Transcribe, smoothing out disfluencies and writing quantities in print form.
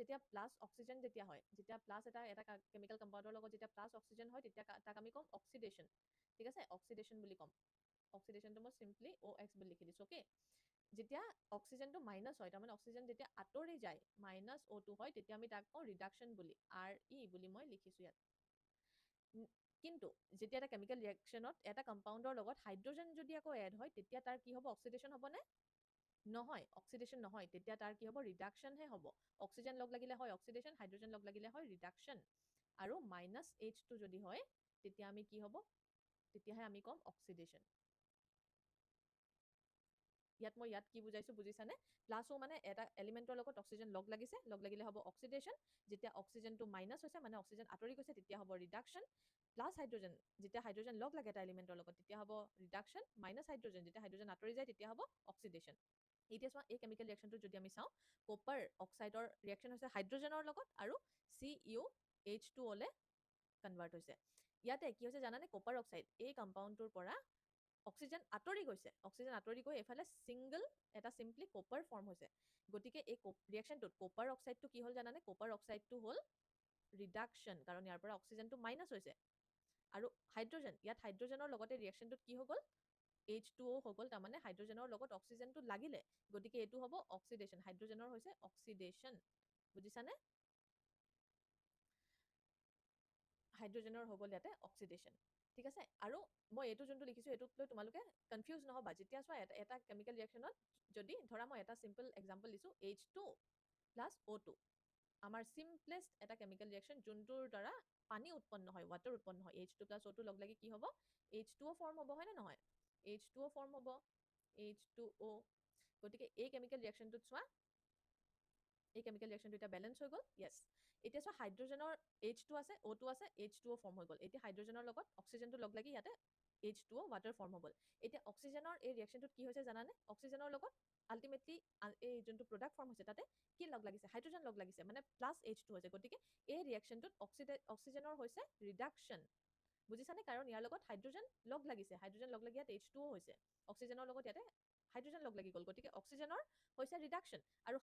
যেতিয়া plus oxygen যেতিয়া হয়, যেতিয়া প্লাছ এটা কেমিকেল কম্পাউণ্ডৰ লগত যেতিয়া প্লাছ অক্সিজেন হয় তেতিয়া তাক আমি ক'ম অক্সিডেশ্যন। ঠিক আছে, অক্সিডেশ্যন বুলি ক'ম। অক্সিডেশ্যনটো মই চিম্পলি OX বুলি লিখি দিছোঁ। অ'কে, যেতিয়া অক্সিজেনটো মাইনাছ হয়, তাৰমানে অক্সিজেন যেতিয়া আঁতৰি যায়, -O2 হয়, তেতিয়া আমি তাক কওঁ ৰিডাকশ্যন বুলি, RE বুলি মই লিখিছোঁ ইয়াত। কিন্তু যেতিয়া এটা কেমিকেল ৰিয়েকশ্যনত এটা কম্পাউণ্ডৰ লগত হাইড্ৰজেন যদি আকৌ এড হয়, তেতিয়া তাৰ কি হ'ব, অক্সিডেশ্যন হ'বনে? নহয়, অক্সিডেশ্যন নহয়, তেতিয়া তাৰ কি হ'ব, ৰিডাকশ্যনহে হ'ব। অক্সিজেন লগ লাগিলে হয় অক্সিডেশ্যন, হাইড্ৰজেন লগ লাগিলে হয় ৰিডাকশ্যন। আৰু -H2 যদি হয়, তেতিয়া আমি কি হ'ব, তেতিয়াহে আমি ক'ম অক্সিডেশ্যন। ইয়াত কি বুজাইছো বুজিছানে? প্লাছো মানে এটা এলিমেণ্টৰ লগত অক্সিজেন লগ লাগিছে, লগ লাগিলে হ'ব অক্সিডেশ্যন। যেতিয়া অক্সিজেনটো মাইনাছ হৈছে, মানে অক্সিজেন আঁতৰি গৈছে, তেতিয়া হ'ব ৰিডাকশ্যন। প্লাছ হাইড্ৰজেন, যেতিয়া হাইড্ৰজেন লগ লাগে এটা এলিমেণ্টৰ লগত, তেতিয়া হ'ব ৰিডাকশ্যন। মাইনাছ হাইড্ৰজেন, যেতিয়া হাইড্ৰজেন আঁতৰি যায়, তেতিয়া হ'ব অক্সিডেশ্যন। এতিয়া চোৱা, এই কেমিকেল ৰিয়েকশ্যনটো যদি আমি চাওঁ, কপাৰ অক্সাইডৰ ৰিয়েকশ্যন হৈছে হাইড্ৰজেনৰ লগত আৰু CuH2O লে কনভাৰ্ট হৈছে। ইয়াতে কি হৈছে জানানে, কপাৰ অক্সাইড এই কম্পাউণ্ডটোৰ পৰা অক্সিজেন আঁতৰি গৈছে, অক্সিজেন আঁতৰি গৈ এইফালে ছিংগল এটা চিম্পলি কপাৰ ফৰ্ম হৈছে। গতিকে এই ৰিয়েকশ্যনটোত কপাৰ অক্সাইডটো কি হ'ল জানানে, কপাৰ অক্সাইডটো হ'ল ৰিডাকশ্যন, কাৰণ ইয়াৰ পৰা অক্সিজেনটো মাইনাছ হৈছে। আৰু হাইড্ৰজেন, ইয়াত হাইড্ৰজেনৰ লগতে ৰিয়েকশ্যনটোত কি হৈ গ'ল, H2O হৈ গ'ল, তাৰমানে হাইড্ৰজেনৰ লগত অক্সিজেনটো লাগিলে, গতিকে এইটো হ'ব অক্সিডেশ্যন, হাইড্ৰজেনৰ হৈছে অক্সিডেশ্যন। বুজিছানে? হাইড্ৰজেনৰ হৈ গ'ল ইয়াতে অক্সিডেশ্যন। ঠিক আছে, আৰু মই এইটো যোনটো লিখিছোঁ, এইটোক লৈ তোমালোকে কনফিউজ নহ'বা। যেতিয়া চোৱা এটা কেমিকেল ৰিয়েকশ্যনত যদি ধৰা, মই এটা চিম্পল এক্সাম্পল দিছোঁ, H2 + O2, আমাৰ চিম্পলেষ্ট এটা কেমিকেল ৰিয়েকশ্যন, যোনটোৰ দ্বাৰা পানী উৎপন্ন হয়, ৱাটাৰ উৎপন্ন হয়। H2 + O2 লগ লাগি কি হ'ব, H2O ফৰ্ম হ'ব, হয়নে নহয়? H2O ফৰ্ম হ'ব, H2O। গতিকে এই কেমিকেল ৰিয়েকশ্যনটোত চোৱা, এই কেমিকেল ৰিয়েকশ্যনটো এতিয়া বেলেঞ্চ হৈ গ'ল। য়েছ, এতিয়া চোৱা, হাইড্ৰজেনৰ H2 আছে, O2 আছে, H2O ফৰ্ম হৈ গ'ল। এতিয়া হাইড্ৰজেনৰ লগত অক্সিজেনটো লগ লাগি ইয়াতে H2O ৱাটাৰ ফৰ্ম হৈ গ'ল। এতিয়া অক্সিজেনৰ এই ৰিয়েকশ্যনটোত কি হৈছে জানানে, অক্সিজেনৰ লগত আল্টিমেটলি এই যোনটো প্ৰডাক্ট ফৰ্ম হৈছে, তাতে কি লগ লাগিছে, হাইড্ৰজেন লগ লাগিছে, মানে +H2 হৈছে। গতিকে এই ৰিয়েকশ্যনটোত অক্সিজেনৰ হৈছে ৰিডাকশ্যন। বুজিছানে? কাৰণ ইয়াৰ লগত হাইড্ৰজেন লগ লাগিছে, হাইড্ৰজেন লগ লাগি ইয়াত H2O হৈছে, অক্সিজেনৰ লগত ইয়াতে হাইড্ৰজেন লগ লাগি গ'ল, গতিকে অক্সিজেনৰ হৈছে ৰিডাকশ্যন। আৰু